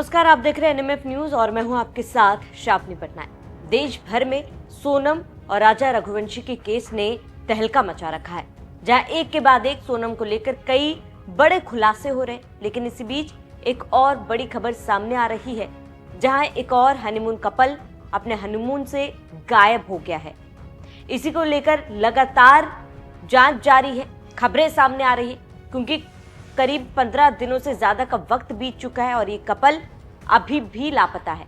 नमस्कार, आप देख रहे हैं एनएमएफ न्यूज और मैं हूं आपके साथ शापनी पटनायक। देश भर में सोनम और राजा रघुवंशी के केस ने तहलका मचा रखा है, जहां एक के बाद एक सोनम को लेकर कई बड़े खुलासे हो रहे हैं। लेकिन इसी बीच एक और बड़ी खबर सामने आ रही है, जहां एक और हनीमून कपल अपने हनीमून से गायब हो गया है। इसी को लेकर लगातार जांच जारी है, खबरें सामने आ रही है, क्योंकि करीब 15 दिनों से ज्यादा का वक्त बीत चुका है और ये कपल अभी भी लापता है।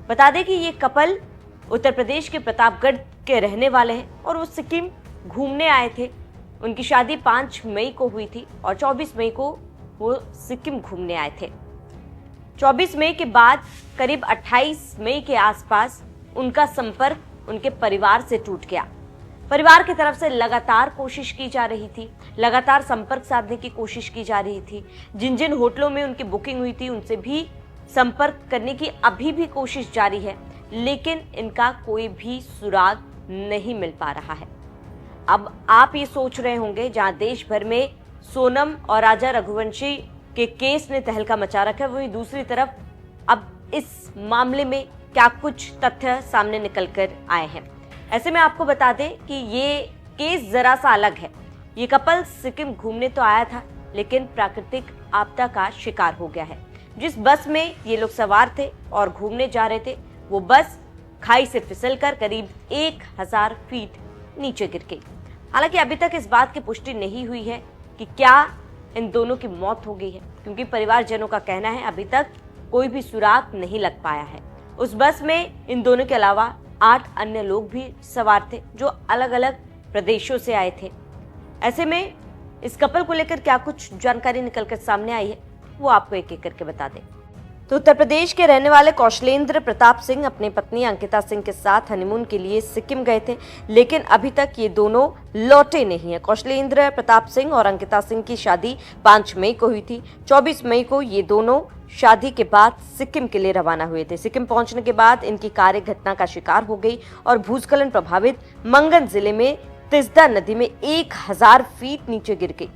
बता दें कि ये कपल उत्तर प्रदेश के प्रतापगढ़ के रहने वाले हैं और वो सिक्किम घूमने आए थे। उनकी शादी 5 मई को हुई थी और 24 मई को वो सिक्किम घूमने आए थे। 24 मई के बाद करीब 28 मई के आसपास उनका संपर्क उनके परिवार से टूट गया। परिवार की तरफ से लगातार कोशिश की जा रही थी, लगातार संपर्क साधने की कोशिश की जा रही थी। जिन जिन होटलों में उनकी बुकिंग हुई थी उनसे भी संपर्क करने की अभी भी कोशिश जारी है, लेकिन इनका कोई भी सुराग नहीं मिल पा रहा है। अब आप ये सोच रहे होंगे, जहां देश भर में सोनम और राजा रघुवंशी के केस ने तहलका मचा रखा है, वहीं दूसरी तरफ अब इस मामले में क्या कुछ तथ्य सामने निकल कर आए हैं। ऐसे में आपको बता दें कि ये केस जरा सा अलग है। ये कपल सिक्किम घूमने तो आया था, लेकिन प्राकृतिक आपदा का शिकार हो गया है। जिस बस में ये लोग सवार थे और घूमने जा रहे थे, वो बस खाई से फिसलकर करीब 1000 फीट नीचे गिर गई। हालांकि अभी तक इस बात की पुष्टि नहीं हुई है कि क्या इन दोनों की मौत हो गई है, क्योंकि परिवारजनों का कहना है अभी तक कोई भी सुराग नहीं लग पाया है। उस बस में इन दोनों के अलावा 8 अन्य लोग भी सवार थे, जो अलग अलग प्रदेशों से आए थे। ऐसे में इस कपल को लेकर क्या कुछ जानकारी निकलकर सामने आई है, वो आपको एक एक करके बता दें। तो उत्तर प्रदेश के रहने वाले कौशलेंद्र प्रताप सिंह अपनी पत्नी अंकिता सिंह के साथ हनीमून के लिए सिक्किम गए थे, लेकिन अभी तक ये दोनों लौटे नहीं है। कौशलेंद्र प्रताप सिंह और अंकिता सिंह की शादी 5 मई को हुई थी। 24 मई को ये दोनों शादी के बाद सिक्किम के लिए रवाना हुए थे। सिक्किम पहुंचने के बाद इनकी कार एक घटना का शिकार हो गई और भूस्खलन प्रभावित मंगन जिले में तिस्दा नदी में 1000 फीट नीचे गिर गई।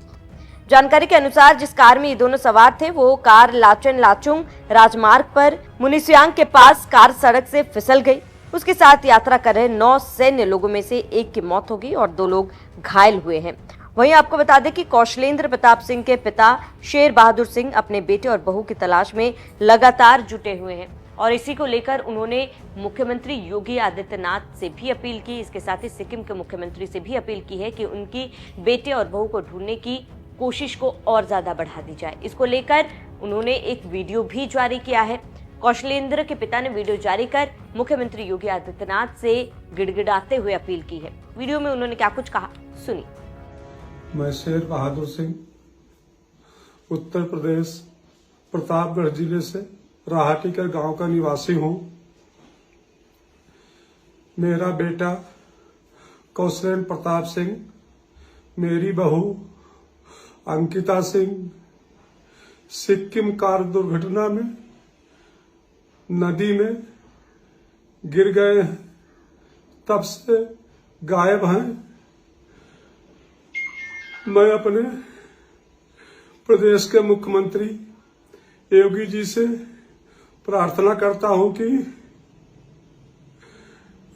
जानकारी के अनुसार जिस कार में ये दोनों सवार थे, वो कार लाचन लाचुंग राजमार्ग पर मुनिसियांग के पास कार सड़क से फिसल गई। उसके साथ यात्रा कर रहे 9 सैन्य लोगों में से एक की मौत हो गई और 2 लोग घायल हुए हैं। वहीं आपको बता दें कि कौशलेंद्र प्रताप सिंह के पिता शेर बहादुर सिंह अपने बेटे और बहू की तलाश में लगातार जुटे हुए हैं और इसी को लेकर उन्होंने मुख्यमंत्री योगी आदित्यनाथ से भी अपील की। इसके साथ ही सिक्किम के मुख्यमंत्री से भी अपील की है कि उनकी बेटे और बहू को ढूंढने की कोशिश को और ज्यादा बढ़ा दी जाए। इसको लेकर उन्होंने एक वीडियो भी जारी किया है। कौशलेंद्र के पिता ने वीडियो जारी कर मुख्यमंत्री योगी आदित्यनाथ से गिड़गिड़ाते हुए अपील की है। वीडियो में उन्होंने क्या कुछ कहा, सुनिए। मैं शेर बहादुर सिंह उत्तर प्रदेश प्रतापगढ़ जिले से राहाटीकर गांव का निवासी हूं। मेरा बेटा कौशलेंद्र प्रताप सिंह, मेरी बहू अंकिता सिंह सिक्किम कार दुर्घटना में नदी में गिर गए हैं, तब से गायब हैं। मैं अपने प्रदेश के मुख्यमंत्री योगी जी से प्रार्थना करता हूं कि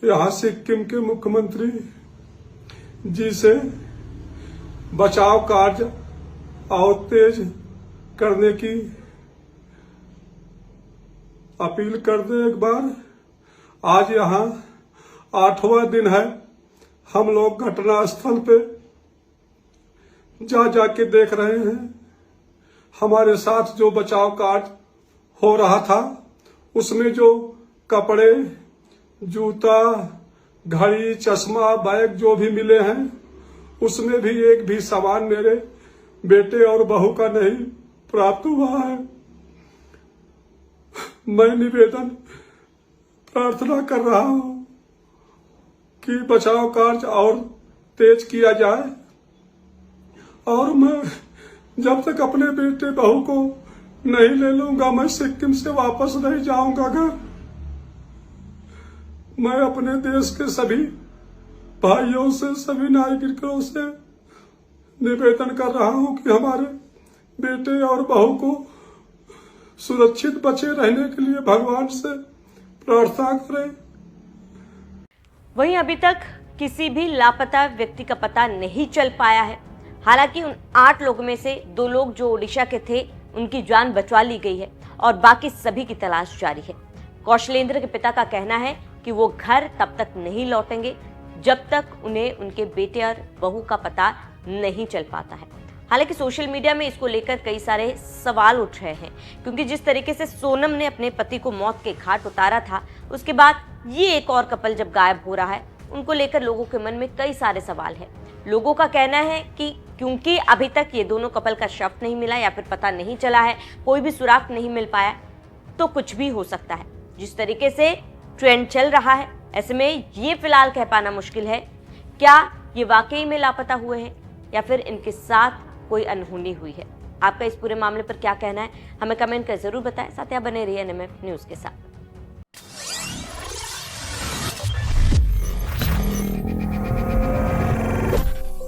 यहां सिक्किम के मुख्यमंत्री जी से बचाव कार्य और तेज करने की अपील कर दे। एक बार आज यहां 8वां दिन है, हम लोग घटना स्थल पे जाके देख रहे हैं। हमारे साथ जो बचाव कार्य हो रहा था, उसमें जो कपड़े, जूता, घड़ी, चश्मा, बैग जो भी मिले हैं, उसमें भी एक भी सामान मेरे बेटे और बहू का नहीं प्राप्त हुआ है। मैं निवेदन प्रार्थना कर रहा हूं कि बचाव कार्य और तेज किया जाए और मैं जब तक अपने बेटे बहू को नहीं ले लूंगा, मैं सिक्किम से वापस नहीं जाऊंगा घर। मैं अपने देश के सभी भाइयों से, सभी नागरिकों से निवेदन कर रहा हूं कि हमारे बेटे और बहू को सुरक्षित बचे रहने के लिए भगवान से प्रार्थना करें। वहीं अभी तक किसी भी लापता व्यक्ति का पता नहीं चल पाया है। हालांकि उन 8 लोगों में से 2 लोग जो ओडिशा के थे उनकी जान बचवा ली गई है और बाकी सभी की तलाश जारी है। कौशलेंद्र के पिता का कहना है कि वो घर तब तक नहीं लौटेंगे जब तक उन्हें उनके बेटे और बहू का पता नहीं चल पाता है। हालांकि सोशल मीडिया में इसको लेकर कई सारे सवाल उठ रहे हैं, क्योंकि जिस तरीके से सोनम ने अपने पति को मौत के घाट उतारा था, उसके बाद ये एक और कपल जब गायब हो रहा है, उनको लेकर लोगों के मन में कई सारे सवाल हैं। लोगों का कहना है कि क्योंकि अभी तक ये दोनों कपल का शव नहीं मिला या फिर पता नहीं चला है, कोई भी सुराग नहीं मिल पाया, तो कुछ भी हो सकता है। जिस तरीके से ट्रेंड चल रहा है, ऐसे में ये फिलहाल कह पाना मुश्किल है क्या ये वाकई में लापता हुए हैं या फिर इनके साथ कोई अनहोनी हुई है। आपका इस पूरे मामले पर क्या कहना है, हमें कमेंट कर जरूर बताएं। साथ ही आप बने रहिए NMF न्यूज के साथ।